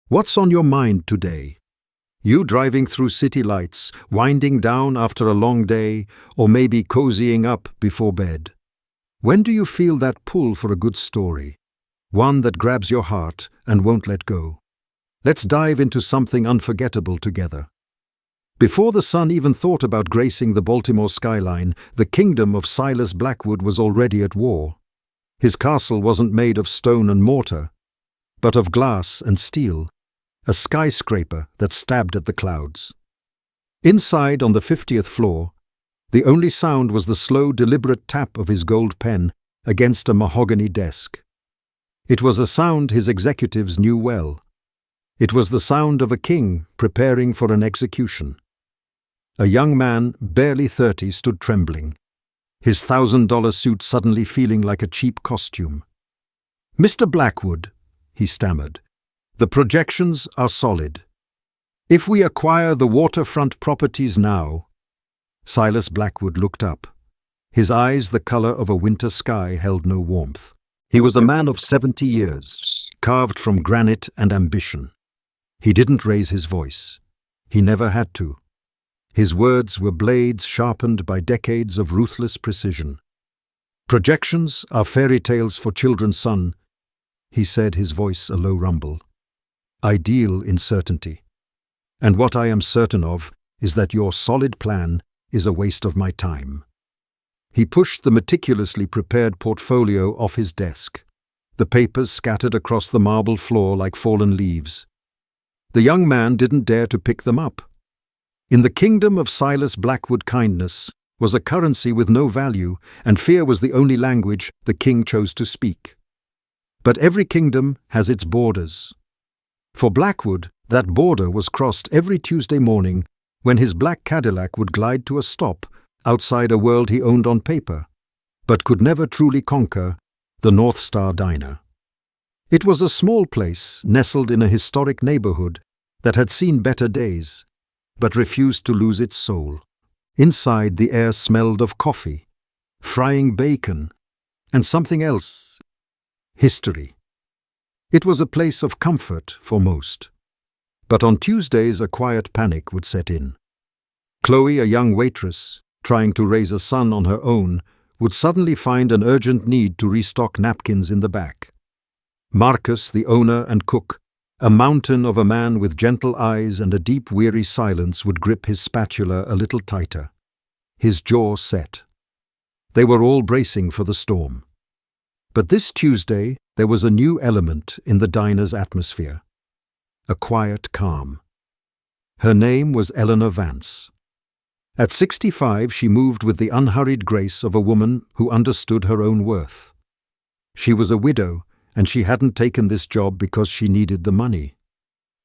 What's on your mind today? You driving through city lights, winding down after a long day, or maybe cozying up before bed? When do you feel that pull for a good story? One that grabs your heart and won't let go. Let's dive into something unforgettable together. Before the sun even thought about gracing the Baltimore skyline, the kingdom of Silas Blackwood was already at war. His castle wasn't made of stone and mortar, but of glass and steel, a skyscraper that stabbed at the clouds. Inside, on the 50th floor, the only sound was the slow, deliberate tap of his gold pen against a mahogany desk. It was a sound his executives knew well. It was the sound of a king preparing for an execution. A young man, barely 30, stood trembling, his $1,000 suit suddenly feeling like a cheap costume. "Mr. Blackwood," he stammered, "the projections are solid. If we acquire the waterfront properties now—" Silas Blackwood looked up. His eyes, the color of a winter sky, held no warmth. He was a man of 70 years, carved from granite and ambition. He didn't raise his voice. He never had to. His words were blades sharpened by decades of ruthless precision. "Projections are fairy tales for children's son," he said, his voice a low rumble. "I deal in certainty. And what I am certain of is that your solid plan is a waste of my time." He pushed the meticulously prepared portfolio off his desk. The papers scattered across the marble floor like fallen leaves. The young man didn't dare to pick them up. In the kingdom of Silas Blackwood, kindness was a currency with no value, and fear was the only language the king chose to speak. But every kingdom has its borders. For Blackwood, that border was crossed every Tuesday morning when his black Cadillac would glide to a stop outside a world he owned on paper, but could never truly conquer, the North Star Diner. It was a small place nestled in a historic neighborhood that had seen better days, but refused to lose its soul. Inside, the air smelled of coffee, frying bacon, and something else: history. It was a place of comfort for most. But on Tuesdays, a quiet panic would set in. Chloe, a young waitress, trying to raise a son on her own, would suddenly find an urgent need to restock napkins in the back. Marcus, the owner and cook, a mountain of a man with gentle eyes and a deep, weary silence, would grip his spatula a little tighter, his jaw set. They were all bracing for the storm. But this Tuesday, there was a new element in the diner's atmosphere: a quiet calm. Her name was Eleanor Vance. At 65, she moved with the unhurried grace of a woman who understood her own worth. She was a widow, and she hadn't taken this job because she needed the money.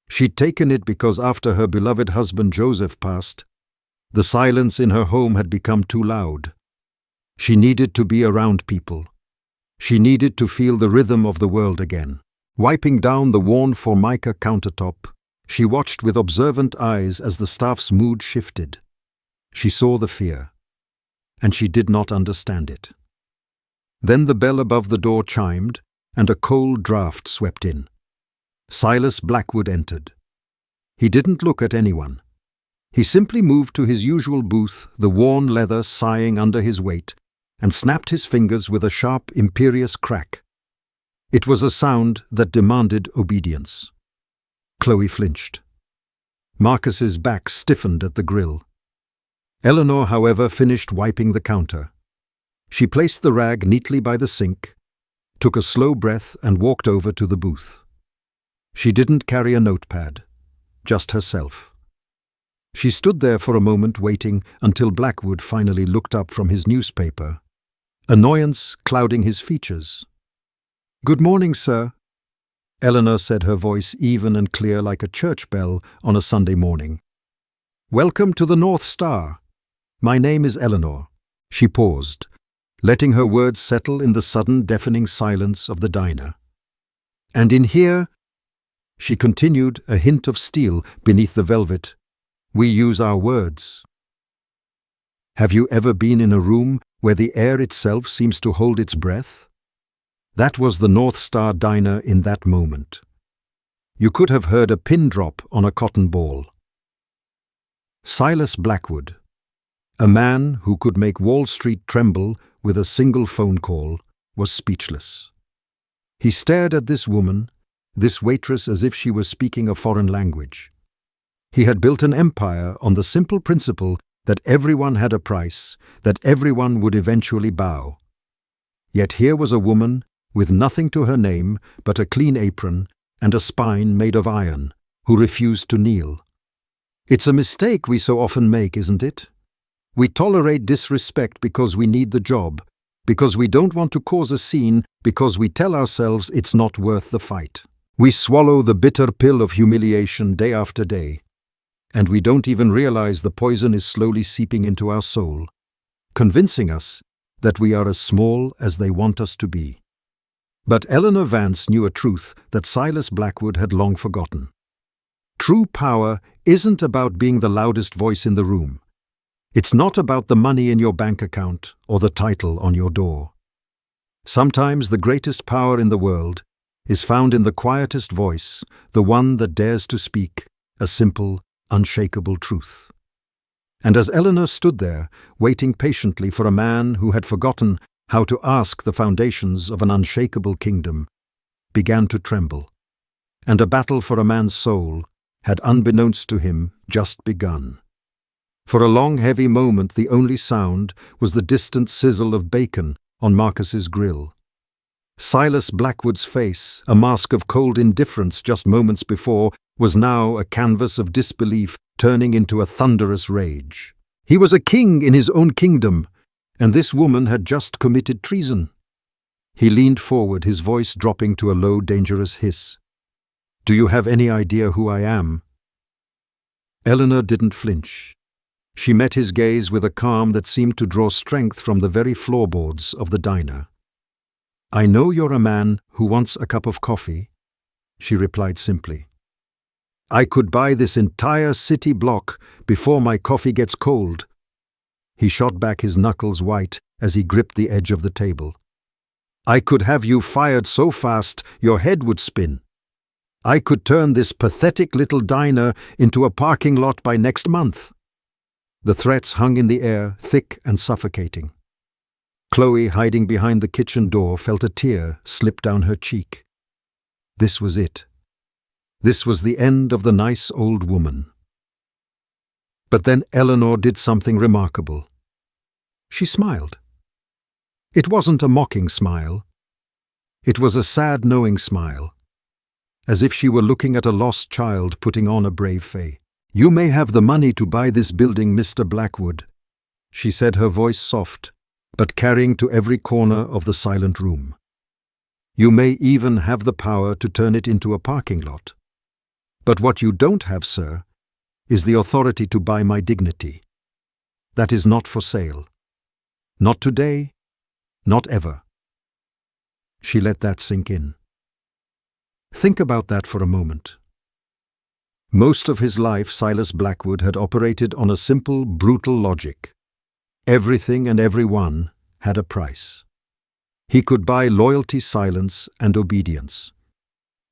She'd taken it because after her beloved husband Joseph passed, the silence in her home had become too loud. She needed to be around people. She needed to feel the rhythm of the world again. Wiping down the worn Formica countertop, she watched with observant eyes as the staff's mood shifted. She saw the fear, and she did not understand it. Then the bell above the door chimed, and a cold draft swept in. Silas Blackwood entered. He didn't look at anyone. He simply moved to his usual booth, the worn leather sighing under his weight, and snapped his fingers with a sharp, imperious crack. It was a sound that demanded obedience. Chloe flinched. Marcus's back stiffened at the grill. Eleanor, however, finished wiping the counter. She placed the rag neatly by the sink, took a slow breath, and walked over to the booth. She didn't carry a notepad, just herself. She stood there for a moment, waiting until Blackwood finally looked up from his newspaper, annoyance clouding his features. "Good morning, sir," Eleanor said, her voice even and clear like a church bell on a Sunday morning. "Welcome to the North Star. My name is Eleanor." She paused, letting her words settle in the sudden, deafening silence of the diner. "And in here," she continued, a hint of steel beneath the velvet, "we use our words." Have you ever been in a room where the air itself seems to hold its breath? That was the North Star Diner in that moment. You could have heard a pin drop on a cotton ball. Silas Blackwood, a man who could make Wall Street tremble with a single phone call, was speechless. He stared at this woman, this waitress, as if she was speaking a foreign language. He had built an empire on the simple principle that everyone had a price, that everyone would eventually bow. Yet here was a woman with nothing to her name but a clean apron and a spine made of iron, who refused to kneel. It's a mistake we so often make, isn't it? We tolerate disrespect because we need the job, because we don't want to cause a scene, because we tell ourselves it's not worth the fight. We swallow the bitter pill of humiliation day after day, and we don't even realize the poison is slowly seeping into our soul, convincing us that we are as small as they want us to be. But Eleanor Vance knew a truth that Silas Blackwood had long forgotten. True power isn't about being the loudest voice in the room. It's not about the money in your bank account or the title on your door. Sometimes the greatest power in the world is found in the quietest voice, the one that dares to speak a simple, unshakable truth. And as Eleanor stood there, waiting patiently for a man who had forgotten how to ask, the foundations of an unshakable kingdom began to tremble, and a battle for a man's soul had, unbeknownst to him, just begun. For a long, heavy moment, the only sound was the distant sizzle of bacon on Marcus's grill. Silas Blackwood's face, a mask of cold indifference just moments before, was now a canvas of disbelief turning into a thunderous rage. He was a king in his own kingdom, and this woman had just committed treason. He leaned forward, his voice dropping to a low, dangerous hiss. "Do you have any idea who I am?" Eleanor didn't flinch. She met his gaze with a calm that seemed to draw strength from the very floorboards of the diner. "I know you're a man who wants a cup of coffee," she replied simply. "I could buy this entire city block before my coffee gets cold." He shot back, his knuckles white as he gripped the edge of the table. "I could have you fired so fast your head would spin. I could turn this pathetic little diner into a parking lot by next month." The threats hung in the air, thick and suffocating. Chloe, hiding behind the kitchen door, felt a tear slip down her cheek. This was it. This was the end of the nice old woman. But then Eleanor did something remarkable. She smiled. It wasn't a mocking smile. It was a sad, knowing smile, as if she were looking at a lost child putting on a brave face. "You may have the money to buy this building, Mr. Blackwood," she said, her voice soft, but carrying to every corner of the silent room. "You may even have the power to turn it into a parking lot. But what you don't have, sir, is the authority to buy my dignity. That is not for sale. Not today, not ever." She let that sink in. Think about that for a moment. Most of his life, Silas Blackwood had operated on a simple, brutal logic. Everything and everyone had a price. He could buy loyalty, silence, and obedience.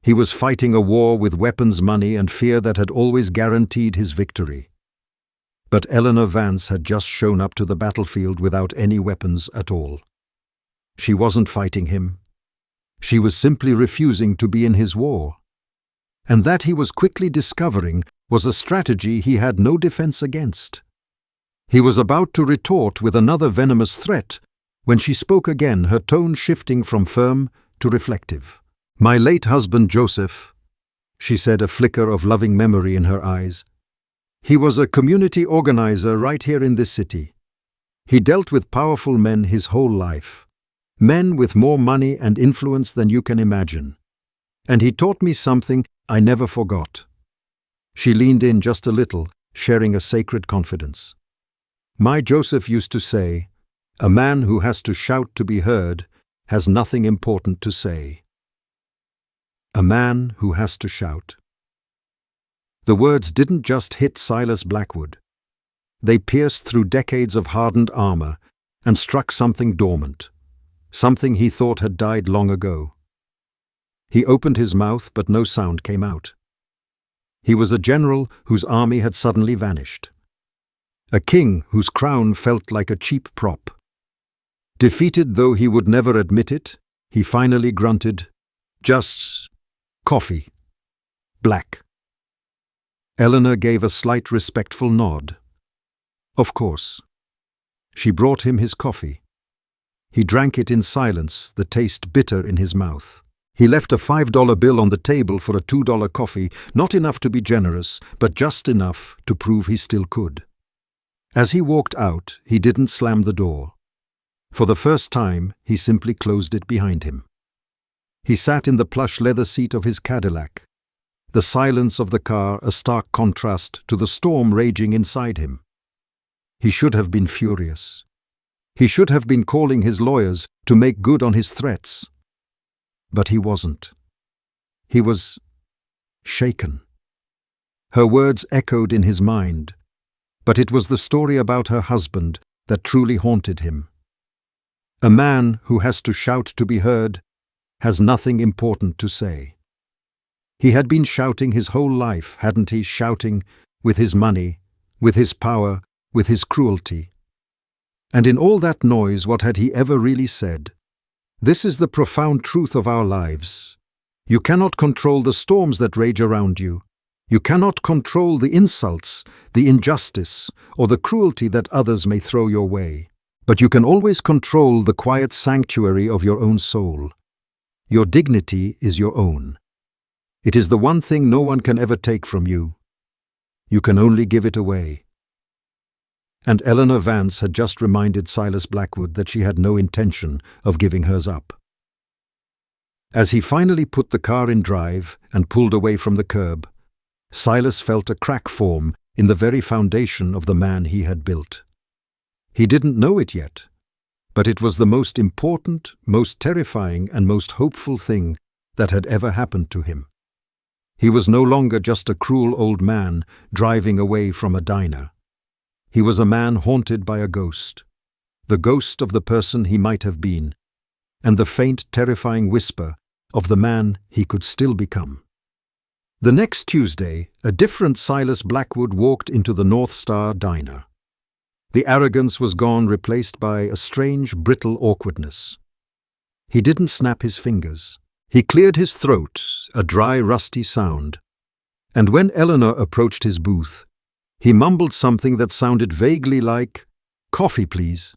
He was fighting a war with weapons, money, and fear that had always guaranteed his victory. But Eleanor Vance had just shown up to the battlefield without any weapons at all. She wasn't fighting him. She was simply refusing to be in his war. And that, he was quickly discovering, was a strategy he had no defense against. He was about to retort with another venomous threat when she spoke again, her tone shifting from firm to reflective. "My late husband Joseph," she said, a flicker of loving memory in her eyes. "He was a community organizer right here in this city. He dealt with powerful men his whole life, men with more money and influence than you can imagine. And he taught me something I never forgot." She leaned in just a little, sharing a sacred confidence. "My Joseph used to say, a man who has to shout to be heard has nothing important to say." A man who has to shout. The words didn't just hit Silas Blackwood. They pierced through decades of hardened armor and struck something dormant, something he thought had died long ago. He opened his mouth, but no sound came out. He was a general whose army had suddenly vanished. A king whose crown felt like a cheap prop. Defeated though he would never admit it, he finally grunted, "Just coffee. Black." Eleanor gave a slight respectful nod. Of course. She brought him his coffee. He drank it in silence, the taste bitter in his mouth. He left a $5 bill on the table for a $2 coffee, not enough to be generous, but just enough to prove he still could. As he walked out, he didn't slam the door. For the first time, he simply closed it behind him. He sat in the plush leather seat of his Cadillac, the silence of the car a stark contrast to the storm raging inside him. He should have been furious. He should have been calling his lawyers to make good on his threats. But he wasn't. He was shaken. Her words echoed in his mind, but it was the story about her husband that truly haunted him. A man who has to shout to be heard has nothing important to say. He had been shouting his whole life, hadn't he? Shouting with his money, with his power, with his cruelty. And in all that noise, what had he ever really said? This is the profound truth of our lives. You cannot control the storms that rage around you. You cannot control the insults, the injustice, or the cruelty that others may throw your way. But you can always control the quiet sanctuary of your own soul. Your dignity is your own. It is the one thing no one can ever take from you. You can only give it away. And Eleanor Vance had just reminded Silas Blackwood that she had no intention of giving hers up. As he finally put the car in drive and pulled away from the curb, Silas felt a crack form in the very foundation of the man he had built. He didn't know it yet, but it was the most important, most terrifying, and most hopeful thing that had ever happened to him. He was no longer just a cruel old man driving away from a diner. He was a man haunted by a ghost, the ghost of the person he might have been, and the faint, terrifying whisper of the man he could still become. The next Tuesday, a different Silas Blackwood walked into the North Star Diner. The arrogance was gone, replaced by a strange, brittle awkwardness. He didn't snap his fingers. He cleared his throat, a dry, rusty sound. And when Eleanor approached his booth, he mumbled something that sounded vaguely like, "Coffee, please."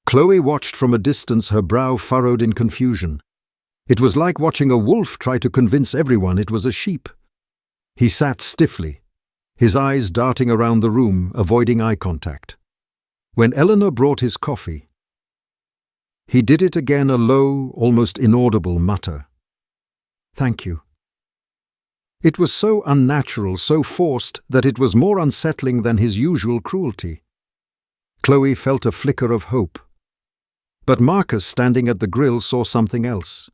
Chloe watched from a distance, her brow furrowed in confusion. It was like watching a wolf try to convince everyone it was a sheep. He sat stiffly, his eyes darting around the room, avoiding eye contact. When Eleanor brought his coffee, he did it again, a low, almost inaudible mutter. "Thank you." It was so unnatural, so forced, that it was more unsettling than his usual cruelty. Chloe felt a flicker of hope. But Marcus, standing at the grill, saw something else.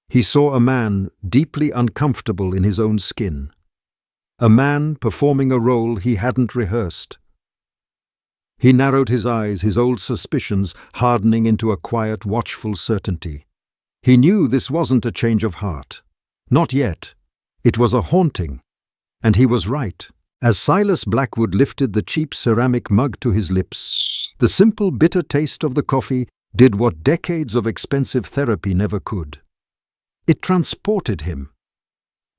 He saw a man deeply uncomfortable in his own skin. A man performing a role he hadn't rehearsed. He narrowed his eyes, his old suspicions hardening into a quiet, watchful certainty. He knew this wasn't a change of heart. Not yet. It was a haunting. And he was right. As Silas Blackwood lifted the cheap ceramic mug to his lips, the simple, bitter taste of the coffee did what decades of expensive therapy never could. It transported him.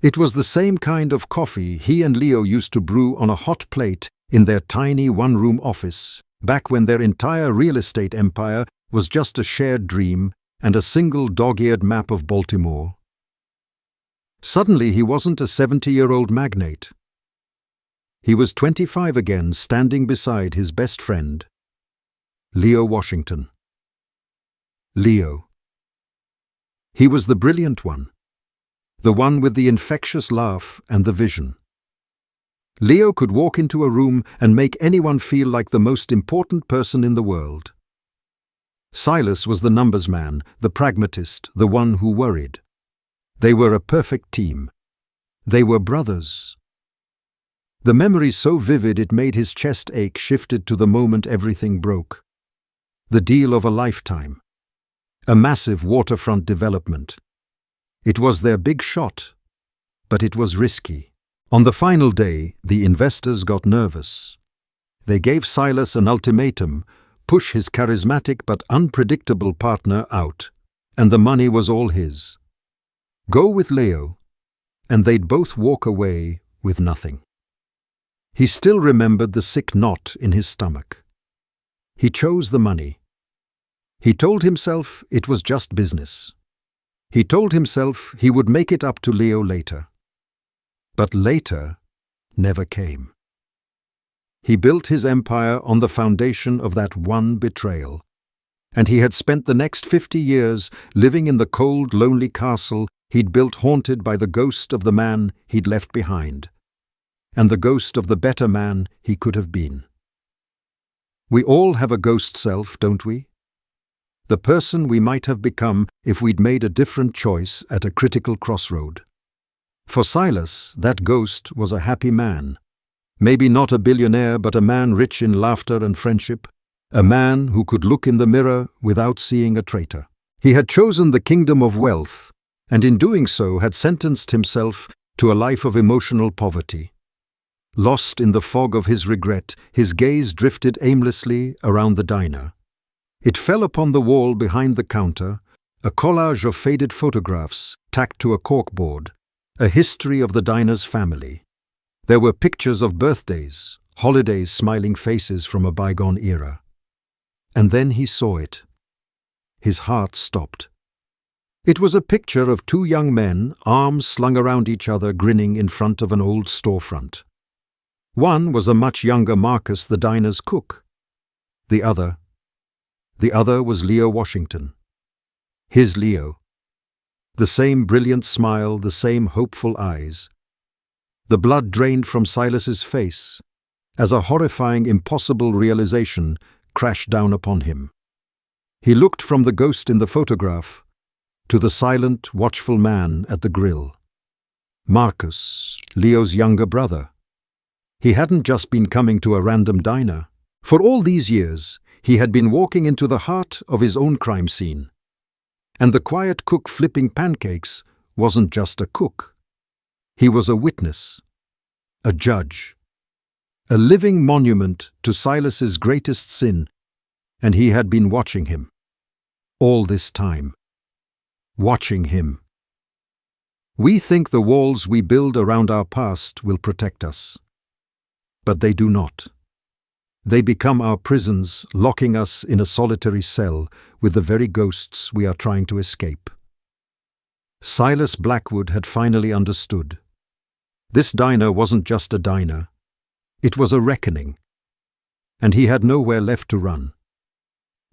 It was the same kind of coffee he and Leo used to brew on a hot plate in their tiny one-room office, back when their entire real estate empire was just a shared dream and a single dog-eared map of Baltimore. Suddenly he wasn't a 70-year-old magnate. He was 25 again, standing beside his best friend, Leo Washington. Leo. He was the brilliant one, the one with the infectious laugh and the vision. Leo could walk into a room and make anyone feel like the most important person in the world. Silas was the numbers man, the pragmatist, the one who worried. They were a perfect team. They were brothers. The memory so vivid it made his chest ache shifted to the moment everything broke. The deal of a lifetime. A massive waterfront development. It was their big shot, but it was risky. On the final day, the investors got nervous. They gave Silas an ultimatum: push his charismatic but unpredictable partner out, and the money was all his. Go with Leo, and they'd both walk away with nothing. He still remembered the sick knot in his stomach. He chose the money. He told himself it was just business. He told himself he would make it up to Leo later. But later never came. He built his empire on the foundation of that one betrayal, and he had spent the next 50 years living in the cold, lonely castle he'd built, haunted by the ghost of the man he'd left behind, and the ghost of the better man he could have been. We all have a ghost self, don't we? The person we might have become if we'd made a different choice at a critical crossroad. For Silas, that ghost was a happy man. Maybe not a billionaire, but a man rich in laughter and friendship. A man who could look in the mirror without seeing a traitor. He had chosen the kingdom of wealth, and in doing so had sentenced himself to a life of emotional poverty. Lost in the fog of his regret, his gaze drifted aimlessly around the diner. It fell upon the wall behind the counter, a collage of faded photographs tacked to a corkboard, a history of the diner's family. There were pictures of birthdays, holidays, smiling faces from a bygone era. And then he saw it. His heart stopped. It was a picture of two young men, arms slung around each other, grinning in front of an old storefront. One was a much younger Marcus, the diner's cook. The other was Leo Washington. His Leo. The same brilliant smile, the same hopeful eyes. The blood drained from Silas's face as a horrifying, impossible realization crashed down upon him. He looked from the ghost in the photograph to the silent, watchful man at the grill. Marcus, Leo's younger brother. He hadn't just been coming to a random diner. For all these years, he had been walking into the heart of his own crime scene. And the quiet cook flipping pancakes wasn't just a cook. He was a witness, a judge, a living monument to Silas's greatest sin, and he had been watching him. All this time. Watching him. We think the walls we build around our past will protect us. But they do not. They become our prisons, locking us in a solitary cell with the very ghosts we are trying to escape. Silas Blackwood had finally understood. This diner wasn't just a diner. It was a reckoning. And he had nowhere left to run.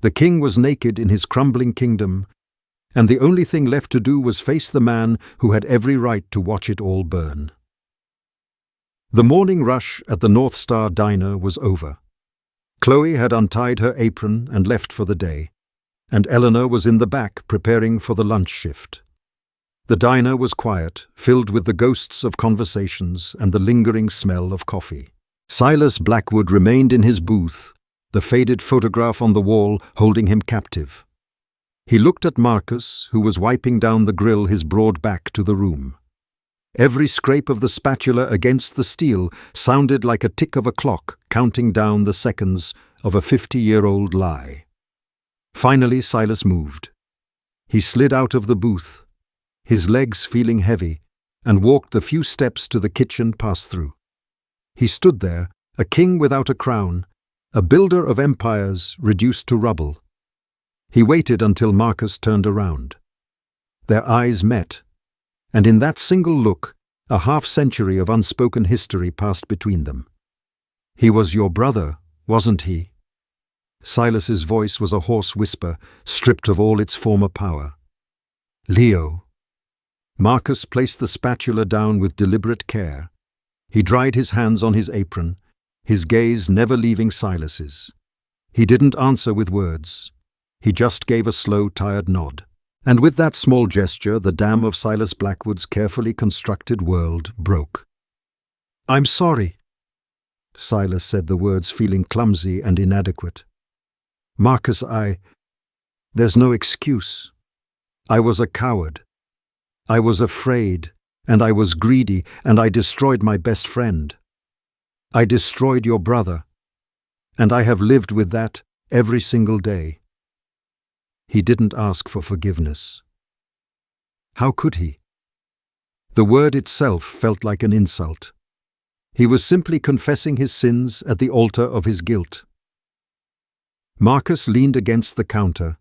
The king was naked in his crumbling kingdom, and the only thing left to do was face the man who had every right to watch it all burn. The morning rush at the North Star Diner was over. Chloe had untied her apron and left for the day, and Eleanor was in the back preparing for the lunch shift. The diner was quiet, filled with the ghosts of conversations and the lingering smell of coffee. Silas Blackwood remained in his booth, the faded photograph on the wall holding him captive. He looked at Marcus, who was wiping down the grill, his broad back to the room. Every scrape of the spatula against the steel sounded like a tick of a clock counting down the seconds of a 50-year-old lie. Finally, Silas moved. He slid out of the booth, his legs feeling heavy, and walked the few steps to the kitchen pass-through. He stood there, a king without a crown, a builder of empires reduced to rubble. He waited until Marcus turned around. Their eyes met, and in that single look, a half-century of unspoken history passed between them. "He was your brother, wasn't he?" Silas's voice was a hoarse whisper, stripped of all its former power. "Leo." Marcus placed the spatula down with deliberate care. He dried his hands on his apron, his gaze never leaving Silas's. He didn't answer with words. He just gave a slow, tired nod. And with that small gesture, the dam of Silas Blackwood's carefully constructed world broke. "I'm sorry," Silas said the words, feeling clumsy and inadequate. "Marcus, there's no excuse. I was a coward. I was afraid, And I was greedy, and I destroyed my best friend. I destroyed your brother, and I have lived with that every single day." He didn't ask for forgiveness. How could he? The word itself felt like an insult. He was simply confessing his sins at the altar of his guilt. Marcus leaned against the counter,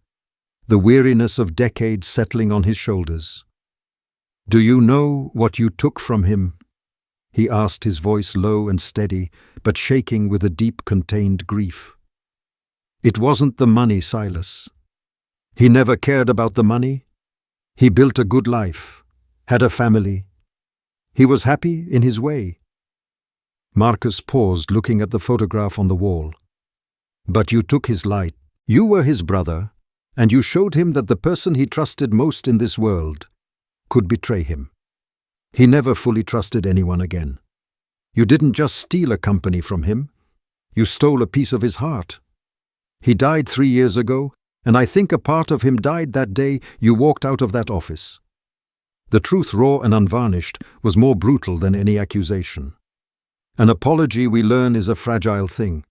the weariness of decades settling on his shoulders. "Do you know what you took from him?" he asked, his voice low and steady, but shaking with a deep, contained grief. "It wasn't the money, Silas. He never cared about the money. He built a good life, had a family. He was happy in his way." Marcus paused, looking at the photograph on the wall. "But you took his light. You were his brother, and you showed him that the person he trusted most in this world could betray him. He never fully trusted anyone again. You didn't just steal a company from him. You stole a piece of his heart. He died 3 years ago, and I think a part of him died that day you walked out of that office." The truth, raw and unvarnished, was more brutal than any accusation. An apology, we learn, is a fragile thing.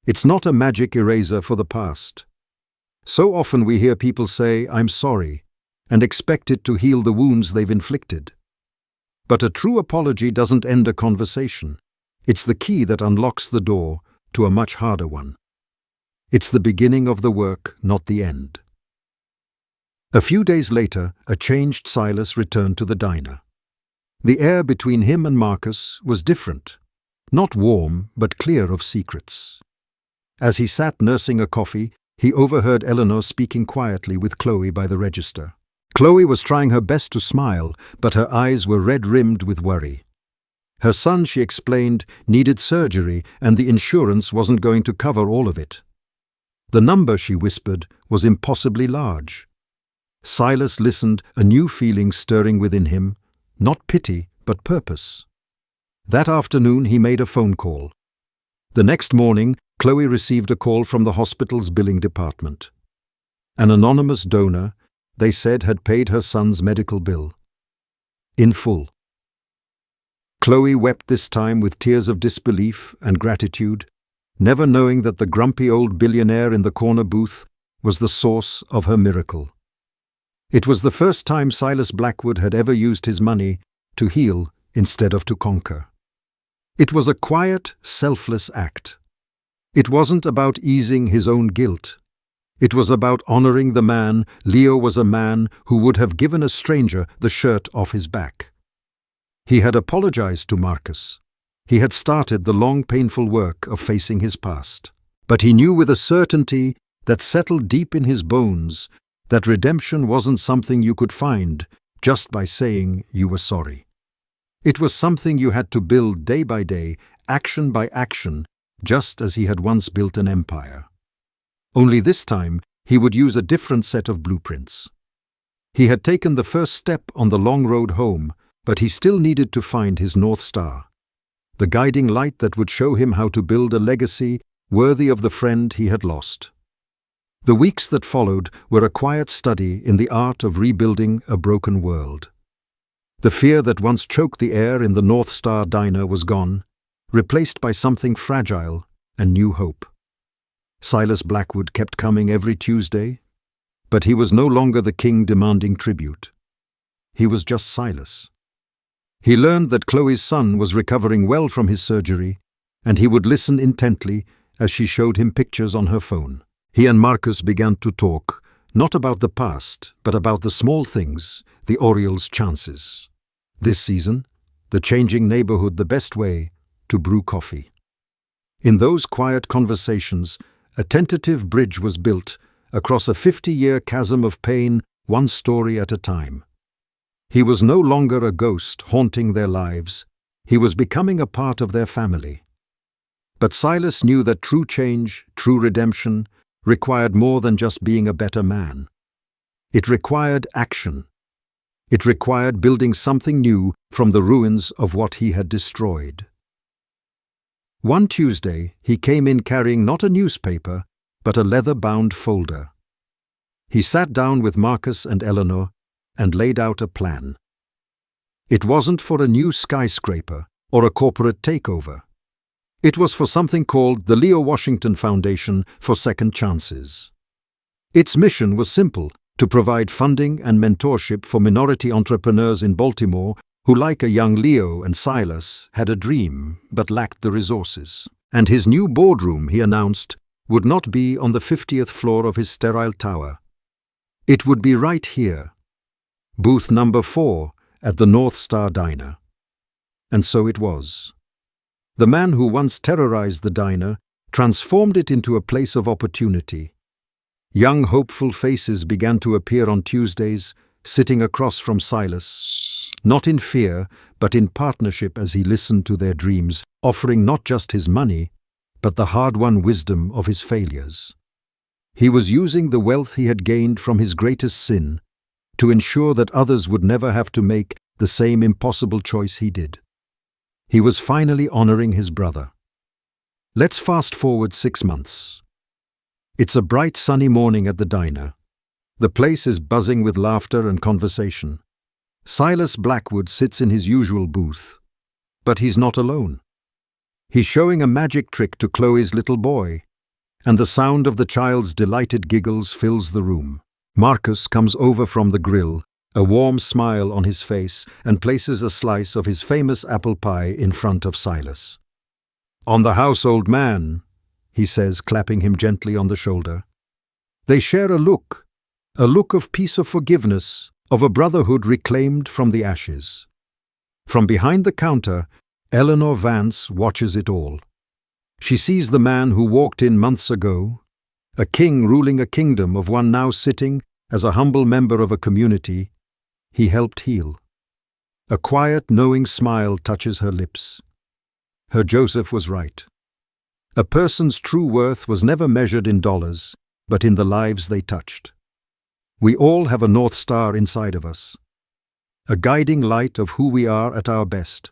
It's not a magic eraser for the past. So often we hear people say, "I'm sorry," and expect it to heal the wounds they've inflicted. But a true apology doesn't end a conversation. It's the key that unlocks the door to a much harder one. It's the beginning of the work, not the end. A few days later, a changed Silas returned to the diner. The air between him and Marcus was different, not warm, but clear of secrets. As he sat nursing a coffee, he overheard Eleanor speaking quietly with Chloe by the register. Chloe was trying her best to smile, but her eyes were red-rimmed with worry. Her son, she explained, needed surgery, and the insurance wasn't going to cover all of it. The number, she whispered, was impossibly large. Silas listened, a new feeling stirring within him, not pity, but purpose. That afternoon he made a phone call. The next morning, Chloe received a call from the hospital's billing department. An anonymous donor, they said, had paid her son's medical bill. In full. Chloe wept this time with tears of disbelief and gratitude, never knowing that the grumpy old billionaire in the corner booth was the source of her miracle. It was the first time Silas Blackwood had ever used his money to heal instead of to conquer. It was a quiet, selfless act. It wasn't about easing his own guilt. It was about honoring the man. Leo was a man who would have given a stranger the shirt off his back. He had apologized to Marcus. He had started the long, painful work of facing his past. But he knew with a certainty that settled deep in his bones that redemption wasn't something you could find just by saying you were sorry. It was something you had to build day by day, action by action, just as he had once built an empire. Only this time, he would use a different set of blueprints. He had taken the first step on the long road home, but he still needed to find his North Star, the guiding light that would show him how to build a legacy worthy of the friend he had lost. The weeks that followed were a quiet study in the art of rebuilding a broken world. The fear that once choked the air in the North Star diner was gone, replaced by something fragile and new hope. Silas Blackwood kept coming every Tuesday, but he was no longer the king demanding tribute. He was just Silas. He learned that Chloe's son was recovering well from his surgery, and he would listen intently as she showed him pictures on her phone. He and Marcus began to talk, not about the past, but about the small things, the Orioles' chances. This season, the changing neighborhood, the best way to brew coffee. In those quiet conversations, a tentative bridge was built across a 50-year chasm of pain, one story at a time. He was no longer a ghost haunting their lives. He was becoming a part of their family. But Silas knew that true change, true redemption, required more than just being a better man. It required action. It required building something new from the ruins of what he had destroyed. One Tuesday, he came in carrying not a newspaper, but a leather-bound folder. He sat down with Marcus and Eleanor and laid out a plan. It wasn't for a new skyscraper or a corporate takeover. It was for something called the Leo Washington Foundation for Second Chances. Its mission was simple: to provide funding and mentorship for minority entrepreneurs in Baltimore who, like a young Leo and Silas, had a dream but lacked the resources. And his new boardroom, he announced, would not be on the 50th floor of his sterile tower. It would be right here, booth number 4 at the North Star Diner. And so it was. The man who once terrorized the diner transformed it into a place of opportunity. Young, hopeful faces began to appear on Tuesdays, sitting across from Silas, not in fear, but in partnership as he listened to their dreams, offering not just his money, but the hard-won wisdom of his failures. He was using the wealth he had gained from his greatest sin to ensure that others would never have to make the same impossible choice he did. He was finally honoring his brother. Let's fast forward 6 months. It's a bright sunny morning at the diner. The place is buzzing with laughter and conversation. Silas Blackwood sits in his usual booth. But he's not alone. He's showing a magic trick to Chloe's little boy, and the sound of the child's delighted giggles fills the room. Marcus comes over from the grill, a warm smile on his face, and places a slice of his famous apple pie in front of Silas. "On the house, old man," he says, clapping him gently on the shoulder. They share a look of peace, of forgiveness, of a brotherhood reclaimed from the ashes. From behind the counter, Eleanor Vance watches it all. She sees the man who walked in months ago, a king ruling a kingdom of one now sitting as a humble member of a community he helped heal. A quiet, knowing smile touches her lips. Her Joseph was right. A person's true worth was never measured in dollars, but in the lives they touched. We all have a North Star inside of us, a guiding light of who we are at our best,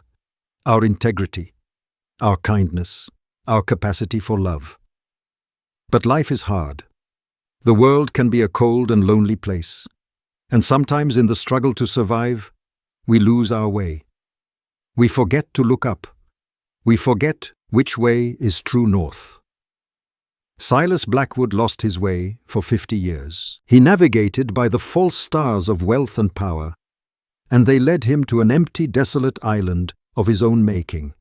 our integrity, our kindness, our capacity for love. But life is hard. The world can be a cold and lonely place, and sometimes in the struggle to survive, we lose our way. We forget to look up. We forget which way is true north. Silas Blackwood lost his way for 50 years. He navigated by the false stars of wealth and power, and they led him to an empty, desolate island of his own making.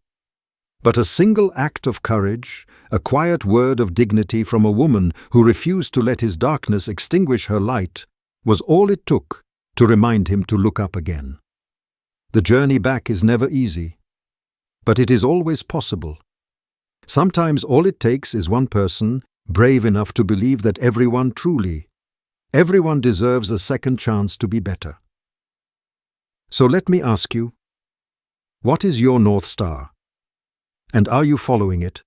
But a single act of courage, a quiet word of dignity from a woman who refused to let his darkness extinguish her light, was all it took to remind him to look up again. The journey back is never easy, but it is always possible. Sometimes all it takes is one person brave enough to believe that everyone deserves a second chance to be better. So let me ask you, what is your North Star? And are you following it?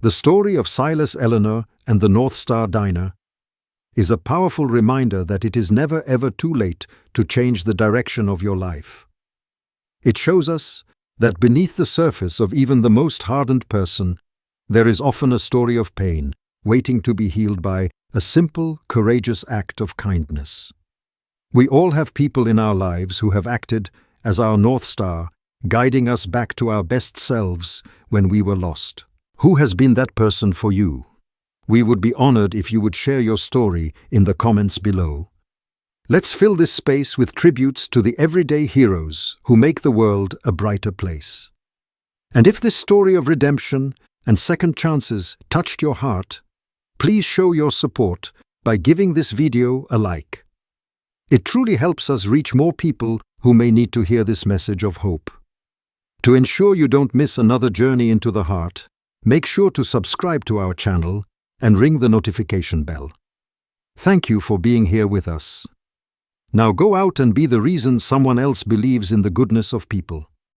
The story of Silas Eleanor and the North Star Diner is a powerful reminder that it is never ever too late to change the direction of your life. It shows us that beneath the surface of even the most hardened person, there is often a story of pain waiting to be healed by a simple, courageous act of kindness. We all have people in our lives who have acted as our North Star, guiding us back to our best selves when we were lost. Who has been that person for you? We would be honored if you would share your story in the comments below. Let's fill this space with tributes to the everyday heroes who make the world a brighter place. And if this story of redemption and second chances touched your heart, please show your support by giving this video a like. It truly helps us reach more people who may need to hear this message of hope. To ensure you don't miss another journey into the heart, make sure to subscribe to our channel and ring the notification bell. Thank you for being here with us. Now go out and be the reason someone else believes in the goodness of people.